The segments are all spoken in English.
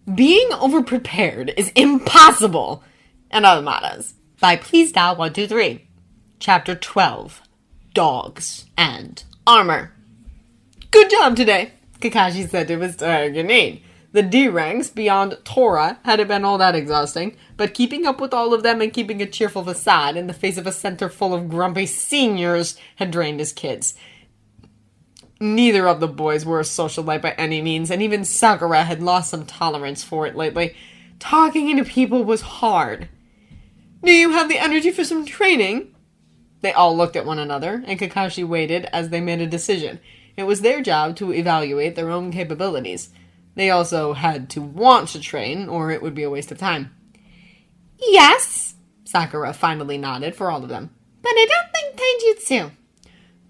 Being overprepared is impossible and other matters. By Please Dial 123. Chapter 12. Dogs and Armor. Good job today, Kakashi said to Mr. Hakunin. The D ranks beyond Tora hadn't been all that exhausting, but keeping up with all of them and keeping a cheerful facade in the face of a center full of grumpy seniors had drained his kids. Neither of the boys were a socialite by any means, and even Sakura had lost some tolerance for it lately. Talking to people was hard. Do you have the energy for some training? They all looked at one another, and Kakashi waited as they made a decision. It was their job to evaluate their own capabilities. They also had to want to train, or it would be a waste of time. Yes, Sakura finally nodded for all of them. But I don't think taijutsu.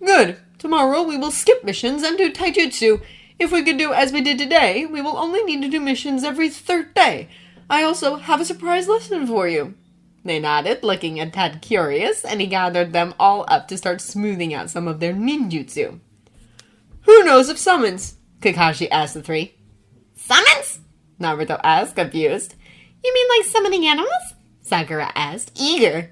Good. Tomorrow we will skip missions and do taijutsu. If we could do as we did today, we will only need to do missions every third day. I also have a surprise lesson for you. They nodded, looking a tad curious, and he gathered them all up to start smoothing out some of their ninjutsu. Who knows of summons? Kakashi asked the three. Summons? Naruto asked, confused. You mean like summoning animals? Sakura asked, eager.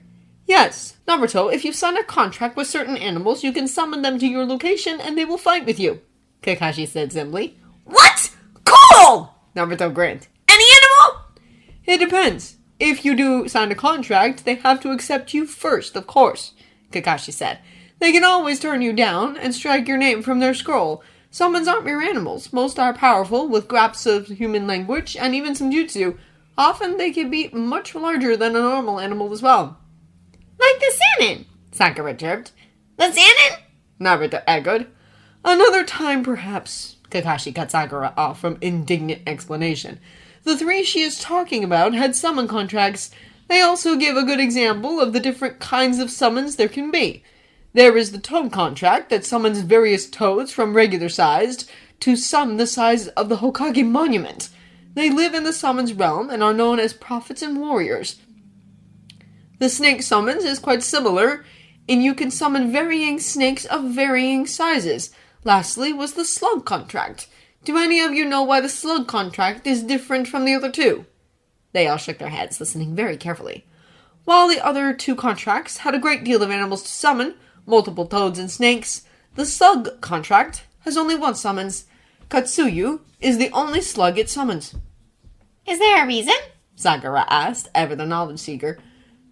Yes, Naruto, if you sign a contract with certain animals, you can summon them to your location and they will fight with you, Kakashi said simply. What? Cool! Naruto grinned. Any animal? It depends. If you do sign a contract, they have to accept you first, of course, Kakashi said. They can always turn you down and strike your name from their scroll. Summons aren't mere animals. Most are powerful, with scraps of human language and even some jutsu. Often they can be much larger than a normal animal as well. Like the salmon, Sakura chirped. The salmon? Naruto echoed. Another time, perhaps, Kakashi cut Sakura off from indignant explanation. The three she is talking about had summon contracts. They also give a good example of the different kinds of summons there can be. There is the toad contract that summons various toads from regular sized to some the size of the Hokage monument. They live in the summons realm and are known as prophets and warriors. The snake summons is quite similar, and you can summon varying snakes of varying sizes. Lastly was the slug contract. Do any of you know why the slug contract is different from the other two? They all shook their heads, listening very carefully. While the other two contracts had a great deal of animals to summon, multiple toads and snakes, the slug contract has only one summons. Katsuyu is the only slug it summons. Is there a reason? Sakura asked, ever the knowledge seeker.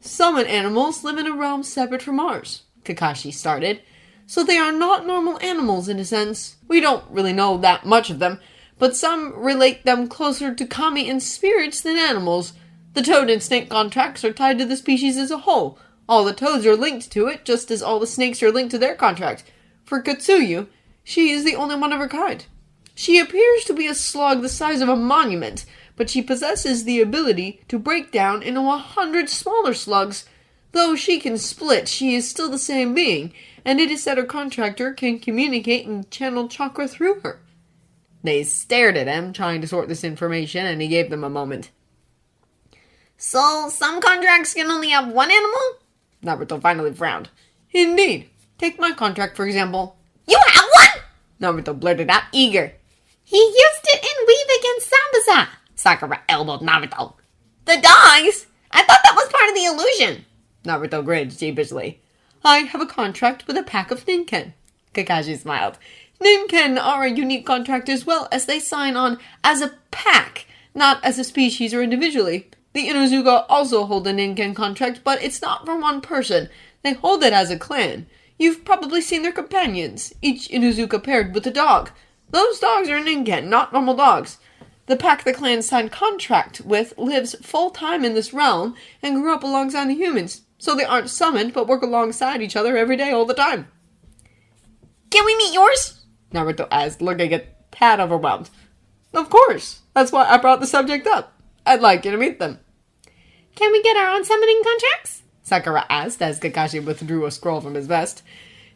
Summon animals live in a realm separate from ours, Kakashi started. So they are not normal animals in a sense. We don't really know that much of them, but some relate them closer to kami and spirits than animals. The toad and snake contracts are tied to the species as a whole. All the toads are linked to it, just as all the snakes are linked to their contract. For Katsuyu, she is the only one of her kind. She appears to be a slug the size of a monument, but she possesses the ability to break down into 100 smaller slugs. Though she can split, she is still the same being, and it is said her contractor can communicate and channel chakra through her. They stared at him, trying to sort this information, and he gave them a moment. So, some contracts can only have one animal? Naruto finally frowned. Indeed. Take my contract, for example. You have one? Naruto blurted out, eager. He used it in Weave against Sambaza. Sakura elbowed Naruto. The dogs? I thought that was part of the illusion. Naruto grinned sheepishly. I have a contract with a pack of ninken. Kakashi smiled. Ninken are a unique contract as well, as they sign on as a pack, not as a species or individually. The Inuzuka also hold a ninken contract, but it's not for one person. They hold it as a clan. You've probably seen their companions, each Inuzuka paired with a dog. Those dogs are ninken, not normal dogs. The pack the clan signed contract with lives full-time in this realm and grew up alongside the humans, so they aren't summoned but work alongside each other every day all the time. Can we meet yours? Naruto asked, looking a tad overwhelmed. Of course. That's why I brought the subject up. I'd like you to meet them. Can we get our own summoning contracts? Sakura asked as Kakashi withdrew a scroll from his vest.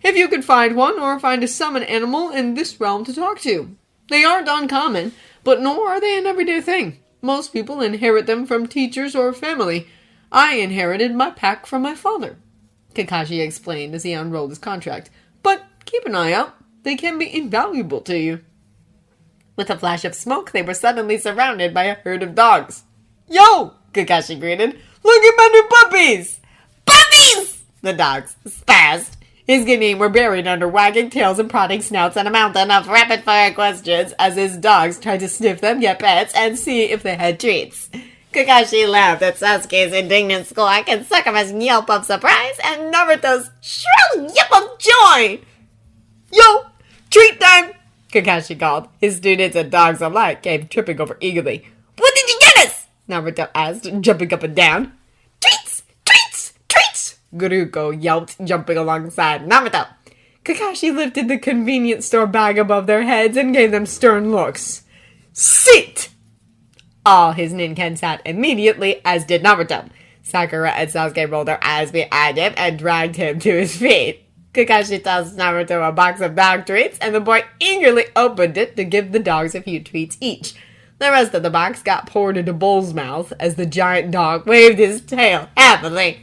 If you could find one or find a summon animal in this realm to talk to. They aren't uncommon, but nor are they an everyday thing. Most people inherit them from teachers or family. I inherited my pack from my father, Kakashi explained as he unrolled his contract. But keep an eye out. They can be invaluable to you. With a flash of smoke, they were suddenly surrounded by a herd of dogs. Yo! Kakashi greeted. Look at my new puppies! Puppies! The dogs spazzed. His guinea were buried under wagging tails and prodding snouts and a mountain of rapid-fire questions as his dogs tried to sniff them, get pets, and see if they had treats. Kakashi laughed at Sasuke's indignant squawk and Sakura's yelp of surprise and Naruto's shrill yip of joy. Yo! Treat time! Kakashi called. His students and dogs alike came tripping over eagerly. What did you get us? Naruto asked, jumping up and down. Treats! Treats! Treats! Guruko yelped, jumping alongside Naruto. Kakashi lifted the convenience store bag above their heads and gave them stern looks. Sit! All his ninken sat immediately, as did Naruto. Sakura and Sasuke rolled their eyes behind him and dragged him to his feet. Kakashi tossed Naruto a box of dog treats, and the boy eagerly opened it to give the dogs a few treats each. The rest of the box got poured into Bull's mouth as the giant dog waved his tail happily.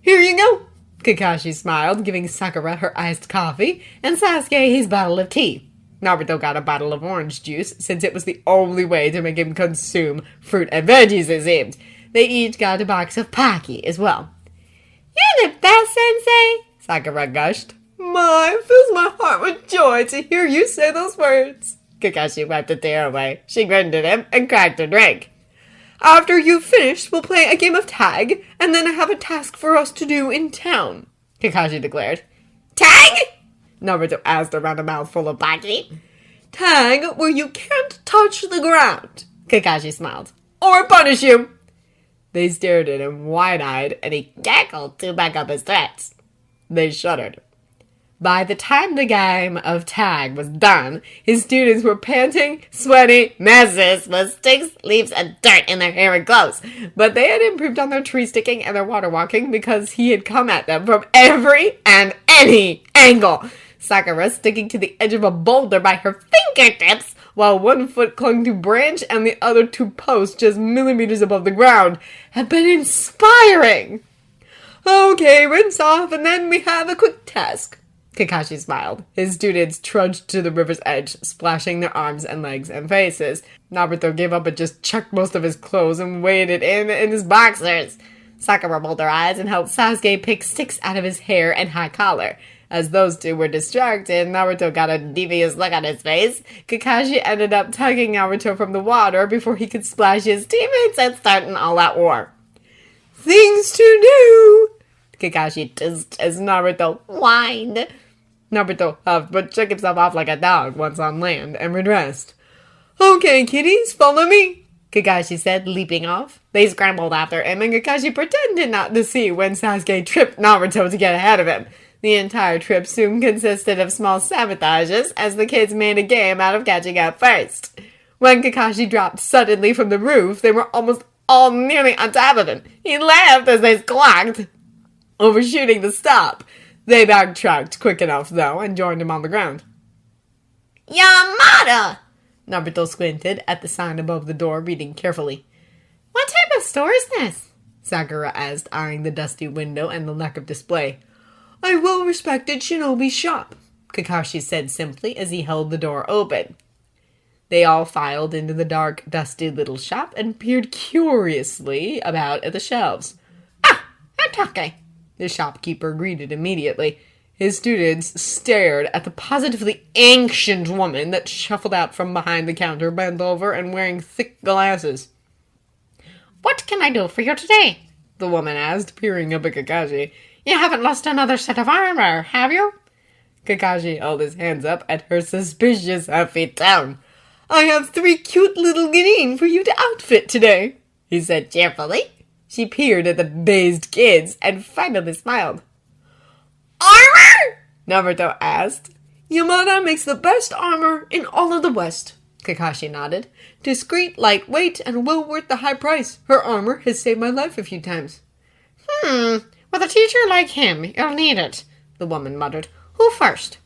Here you go! Kakashi smiled, giving Sakura her iced coffee, and Sasuke his bottle of tea. Naruto got a bottle of orange juice, since it was the only way to make him consume fruit and veggies, it seemed. They each got a box of Pocky as well. You're the best, Sensei! Sakura gushed. My, it fills my heart with joy to hear you say those words. Kakashi wiped a tear away. She grinned at him and cracked her drink. After you've finished, we'll play a game of tag, and then I have a task for us to do in town, Kakashi declared. Tag? Naruto asked around a mouthful of Pocky. Tag where you can't touch the ground, Kakashi smiled. Or I punish you. They stared at him wide-eyed, and he cackled to back up his threats. They shuddered. By the time the game of tag was done, his students were panting, sweaty messes with sticks, leaves, and dirt in their hair and clothes. But they had improved on their tree sticking and their water walking because he had come at them from every and any angle. Sakura sticking to the edge of a boulder by her fingertips, while one foot clung to branch and the other to post just millimeters above the ground, had been inspiring. Okay, rinse off, and then we have a quick task. Kakashi smiled. His students trudged to the river's edge, splashing their arms and legs and faces. Naruto gave up and just chucked most of his clothes and waded in his boxers. Sakura rolled her eyes and helped Sasuke pick sticks out of his hair and high collar. As those two were distracted, Naruto got a devious look on his face. Kakashi ended up tugging Naruto from the water before he could splash his teammates and start an all-out war. Things to do! Kakashi teased as Naruto whined. Naruto huffed but shook himself off like a dog once on land and redressed. Okay, kiddies, follow me, Kakashi said, leaping off. They scrambled after him, and Kakashi pretended not to see when Sasuke tripped Naruto to get ahead of him. The entire trip soon consisted of small sabotages as the kids made a game out of catching up first. When Kakashi dropped suddenly from the roof, they were almost all nearly on top of him. He laughed as they squawked, overshooting the stop. They backtracked quick enough, though, and joined him on the ground. Yamada! Naruto squinted at the sign above the door, reading carefully. What type of store is this? Sakura asked, eyeing the dusty window and the lack of display. A well-respected shinobi shop, Kakashi said simply as he held the door open. They all filed into the dark, dusty little shop and peered curiously about at the shelves. Ah, Atake! The shopkeeper greeted immediately. His students stared at the positively ancient woman that shuffled out from behind the counter, bent over and wearing thick glasses. What can I do for you today? The woman asked, peering up at Kakashi. You haven't lost another set of armor, have you? Kakashi held his hands up at her suspicious huffy tone. I have 3 cute little genin for you to outfit today, he said cheerfully. She peered at the dazed kids and finally smiled. Armor? Naruto asked. Yamada makes the best armor in all of the West, Kakashi nodded. Discreet, lightweight, and well worth the high price. Her armor has saved my life a few times. With a teacher like him, you'll need it, the woman muttered. Who first?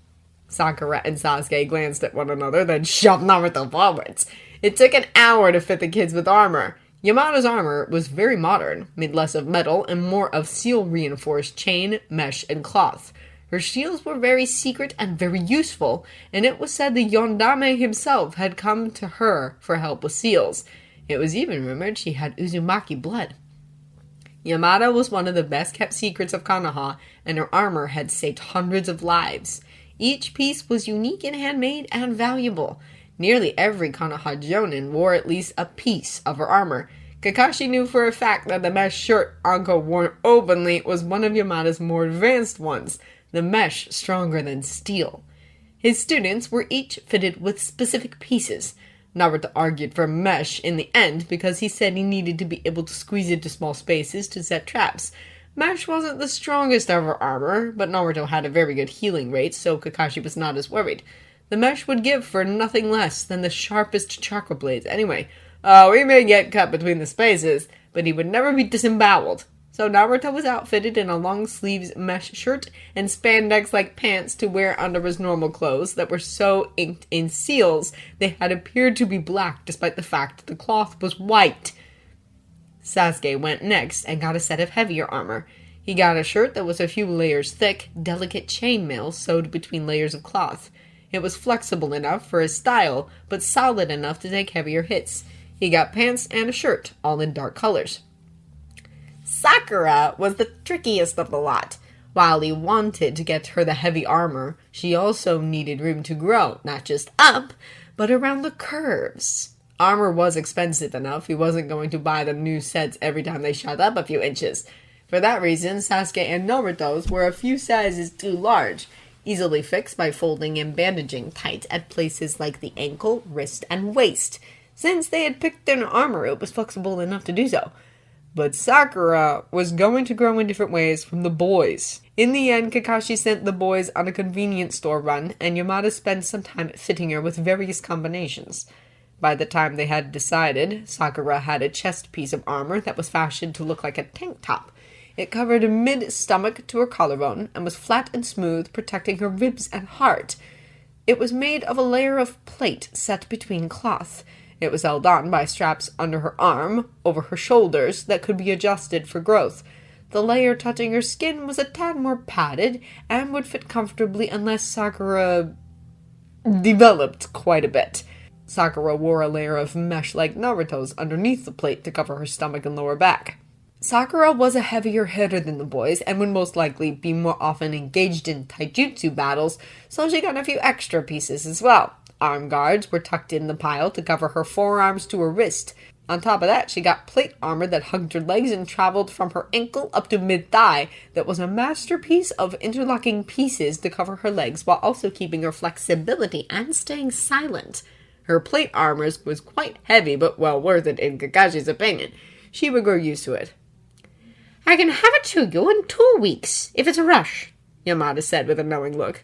Sakura and Sasuke glanced at one another, then shoved Naruto forwards. It took an hour to fit the kids with armor. Yamada's armor was very modern, made less of metal and more of seal-reinforced chain, mesh, and cloth. Her shields were very secret and very useful, and it was said the Yondame himself had come to her for help with seals. It was even rumored she had Uzumaki blood. Yamada was one of the best-kept secrets of Konoha, and her armor had saved hundreds of lives. Each piece was unique and handmade and valuable. Nearly every Konoha jonin wore at least a piece of her armor. Kakashi knew for a fact that the mesh shirt Anko wore openly was one of Yamada's more advanced ones, the mesh stronger than steel. His students were each fitted with specific pieces. Naruto argued for mesh in the end because he said he needed to be able to squeeze into small spaces to set traps. Mesh wasn't the strongest of her armor, but Naruto had a very good healing rate, so Kakashi was not as worried. The mesh would give for nothing less than the sharpest chakra blades anyway. He may get cut between the spaces, but he would never be disemboweled. So Naruto was outfitted in a long-sleeves mesh shirt and spandex-like pants to wear under his normal clothes that were so inked in seals they had appeared to be black despite the fact that the cloth was white. Sasuke went next and got a set of heavier armor. He got a shirt that was a few layers thick, delicate chainmail sewed between layers of cloth. It was flexible enough for his style, but solid enough to take heavier hits. He got pants and a shirt, all in dark colors. Sakura was the trickiest of the lot. While he wanted to get her the heavy armor, she also needed room to grow, not just up, but around the curves. Armor was expensive enough, he wasn't going to buy them new sets every time they shot up a few inches. For that reason, Sasuke and Naruto's were a few sizes too large, easily fixed by folding and bandaging tight at places like the ankle, wrist, and waist. Since they had picked an armor, it was flexible enough to do so. But Sakura was going to grow in different ways from the boys. In the end, Kakashi sent the boys on a convenience store run, and Yamada spent some time fitting her with various combinations. By the time they had decided, Sakura had a chest piece of armor that was fashioned to look like a tank top. It covered mid-stomach to her collarbone, and was flat and smooth, protecting her ribs and heart. It was made of a layer of plate set between cloth. It was held on by straps under her arm, over her shoulders, that could be adjusted for growth. The layer touching her skin was a tad more padded, and would fit comfortably unless Sakura developed quite a bit. Sakura wore a layer of mesh like Naruto's underneath the plate to cover her stomach and lower back. Sakura was a heavier hitter than the boys, and would most likely be more often engaged in taijutsu battles, so she got a few extra pieces as well. Arm guards were tucked in the pile to cover her forearms to her wrist. On top of that, she got plate armor that hugged her legs and traveled from her ankle up to mid-thigh that was a masterpiece of interlocking pieces to cover her legs while also keeping her flexibility and staying silent. Her plate armor was quite heavy, but well worth it in Kakashi's opinion. She would grow used to it. "I can have it to you in 2 weeks, if it's a rush," Yamada said with a knowing look.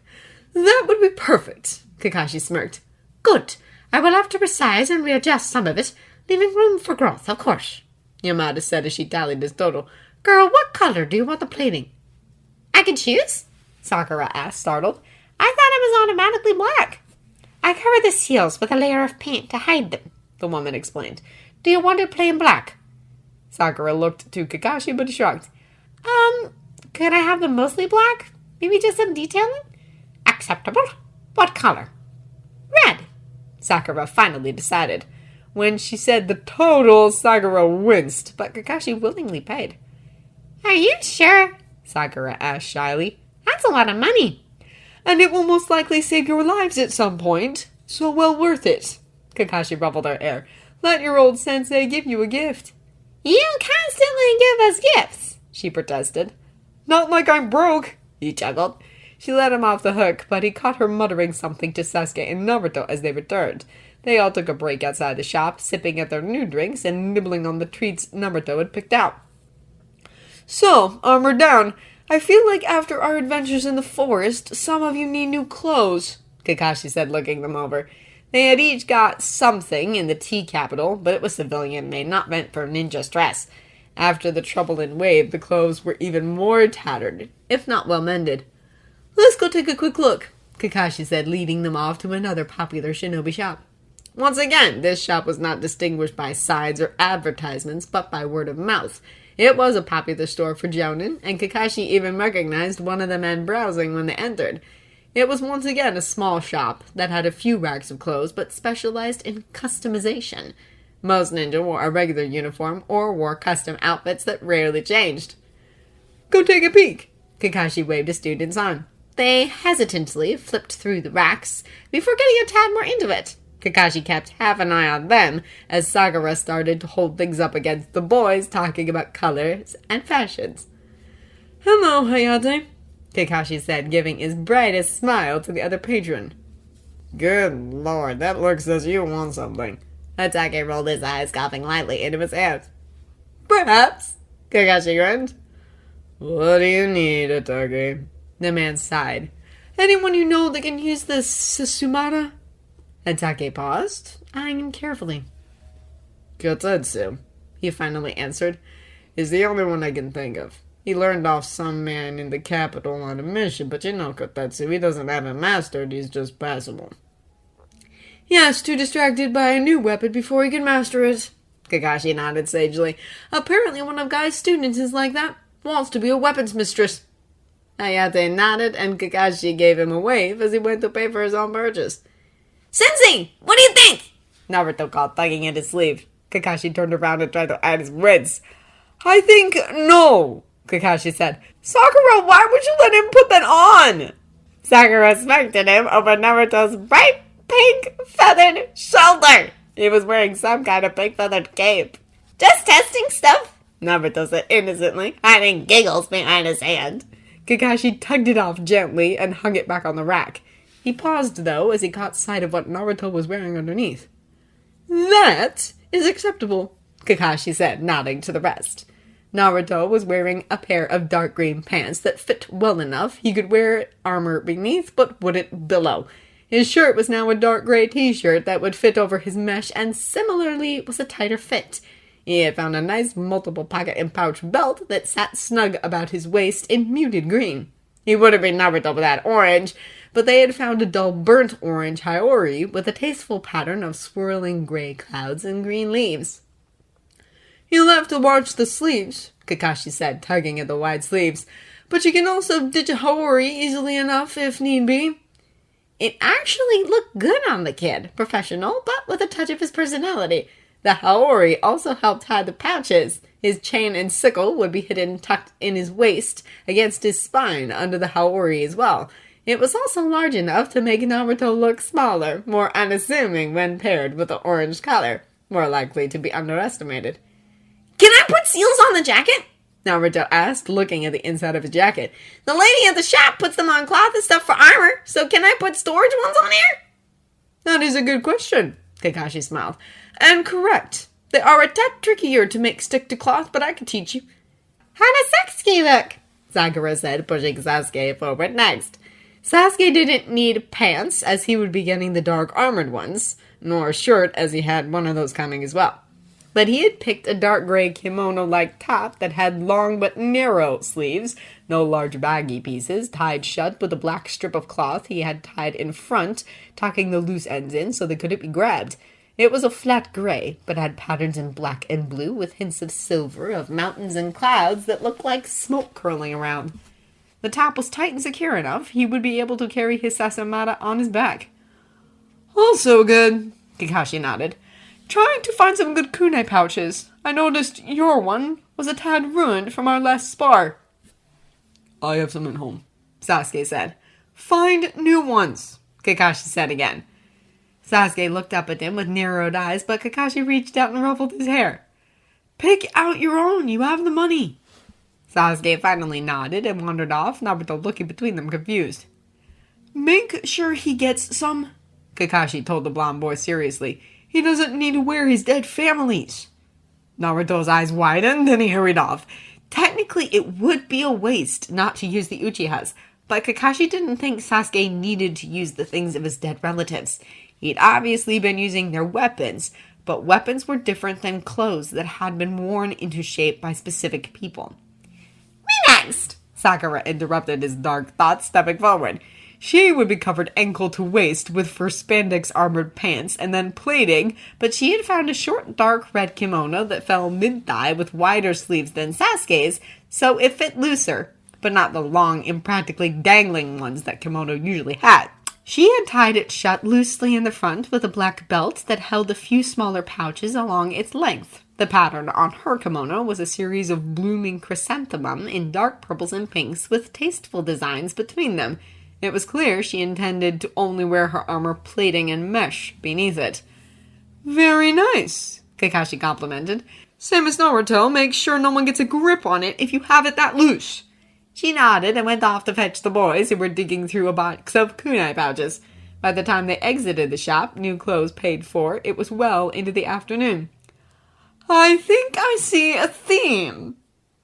"That would be perfect," Kakashi smirked. "Good. I will have to resize and readjust some of it, leaving room for growth, of course," Yamada said as she tallied his total. "Girl, what color do you want the plating?" "I can choose?" Sakura asked, startled. "I thought it was automatically black." "I cover the seals with a layer of paint to hide them," the woman explained. "Do you want it plain black?" Sakura looked to Kakashi, but shrugged. Could I have them mostly black? Maybe just some detailing?" "Acceptable. What color?" "Red," Sakura finally decided. When she said the total, Sakura winced, but Kakashi willingly paid. "Are you sure?" Sakura asked shyly. "That's a lot of money." "And it will most likely save your lives at some point, so well worth it." Kakashi ruffled her hair. "Let your old sensei give you a gift." "You constantly give us gifts," she protested. "Not like I'm broke," he chuckled. She let him off the hook, but he caught her muttering something to Sasuke and Naruto as they returned. They all took a break outside the shop, sipping at their new drinks and nibbling on the treats Naruto had picked out. "So, armor down. I feel like after our adventures in the forest, some of you need new clothes," Kakashi said, looking them over. They had each got something in the tea capital, but it was civilian-made, not meant for ninja stress. After the trouble in Wave, the clothes were even more tattered, if not well-mended. "Let's go take a quick look," Kakashi said, leading them off to another popular shinobi shop. Once again, this shop was not distinguished by signs or advertisements, but by word of mouth. It was a popular store for jounin, and Kakashi even recognized one of the men browsing when they entered. It was once again a small shop that had a few racks of clothes but specialized in customization. Most ninja wore a regular uniform or wore custom outfits that rarely changed. "Go take a peek." Kakashi waved a student's on. They hesitantly flipped through the racks before getting a tad more into it. Kakashi kept half an eye on them as Sakura started to hold things up against the boys talking about colors and fashions. "Hello, Hayate," Kakashi said, giving his brightest smile to the other patron. "Good lord, that looks as you want something." Hatake rolled his eyes, coughing lightly into his hands. "Perhaps," Kakashi grinned. "What do you need, Hatake?" The man sighed. "Anyone you know that can use this Susumata?" Hatake paused, eyeing him carefully. "Kotetsu," he finally answered, "is the only one I can think of. He learned off some man in the capital on a mission, but you know Kotetsu, he doesn't have it mastered, he's just passable." "Yes, too distracted by a new weapon before he can master it." Kakashi nodded sagely. "Apparently one of Guy's students is like that. Wants to be a weapons mistress." Hayate nodded, and Kakashi gave him a wave as he went to pay for his own purchase. "Sensei, what do you think?" Naruto called, tugging at his sleeve. Kakashi turned around and tried to add his wits. "I think no," Kakashi said. "Sakura, why would you let him put that on?" Sakura smirked at him over Naruto's bright pink feathered shoulder. He was wearing some kind of pink feathered cape. "Just testing stuff," Naruto said innocently, hiding giggles behind his hand. Kakashi tugged it off gently and hung it back on the rack. He paused, though, as he caught sight of what Naruto was wearing underneath. "That is acceptable," Kakashi said, nodding to the rest. Naruto was wearing a pair of dark green pants that fit well enough. He could wear armor beneath, but wouldn't below. His shirt was now a dark gray t-shirt that would fit over his mesh, and similarly was a tighter fit. He had found a nice multiple pocket and pouch belt that sat snug about his waist in muted green. He would have been Naruto without orange, but they had found a dull burnt orange Hiyori with a tasteful pattern of swirling gray clouds and green leaves. "You'll have to watch the sleeves," Kakashi said, tugging at the wide sleeves. "But you can also ditch a Hiyori easily enough if need be." It actually looked good on the kid, professional, but with a touch of his personality. The Hiyori also helped hide the pouches. His chain and sickle would be hidden tucked in his waist against his spine under the Hiyori as well. It was also large enough to make Naruto look smaller, more unassuming when paired with the orange color, more likely to be underestimated. "Can I put seals on the jacket?" Naruto asked, looking at the inside of his jacket. "The lady at the shop puts them on cloth and stuff for armor, so can I put storage ones on here?" "That is a good question," Kakashi smiled. "And correct. They are a tad trickier to make stick to cloth, but I can teach you." "How does Sasuke look?" Sakura said, pushing Sasuke forward next. Sasuke didn't need pants, as he would be getting the dark armored ones, nor a shirt, as he had one of those coming as well. But he had picked a dark gray kimono-like top that had long but narrow sleeves, no large baggy pieces, tied shut with a black strip of cloth he had tied in front, tucking the loose ends in so they couldn't be grabbed. It was a flat gray, but had patterns in black and blue with hints of silver, of mountains and clouds that looked like smoke curling around. The top was tight and secure enough he would be able to carry his Sasamata on his back. "Also good," Kakashi nodded. "Trying to find some good kunai pouches. I noticed your one was a tad ruined from our last spar." "I have some at home," Sasuke said. "Find new ones," Kakashi said again. Sasuke looked up at him with narrowed eyes, but Kakashi reached out and ruffled his hair. "Pick out your own, you have the money." Sasuke finally nodded and wandered off, Naruto looking between them confused. "Make sure he gets some," Kakashi told the blonde boy seriously. "He doesn't need to wear his dead families." Naruto's eyes widened and he hurried off. Technically, it would be a waste not to use the Uchihas, but Kakashi didn't think Sasuke needed to use the things of his dead relatives. He'd obviously been using their weapons, but weapons were different than clothes that had been worn into shape by specific people. "Me next!" Sakura interrupted his dark thoughts, stepping forward. She would be covered ankle to waist with first spandex armored pants and then plating, but she had found a short dark red kimono that fell mid-thigh with wider sleeves than Sasuke's, so it fit looser, but not the long, impractically dangling ones that kimono usually had. She had tied it shut loosely in the front with a black belt that held a few smaller pouches along its length. The pattern on her kimono was a series of blooming chrysanthemum in dark purples and pinks with tasteful designs between them. It was clear she intended to only wear her armor plating and mesh beneath it. "Very nice," Kakashi complimented. "Same as Naruto, make sure no one gets a grip on it if you have it that loose." She nodded and went off to fetch the boys who were digging through a box of kunai pouches. By the time they exited the shop, new clothes paid for, it was well into the afternoon. "I think I see a theme,"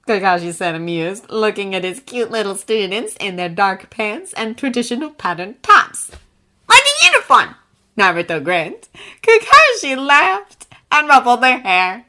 Kakashi said, amused, looking at his cute little students in their dark pants and traditional patterned tops. "Like a uniform!" Naruto grinned. Kakashi laughed and ruffled their hair.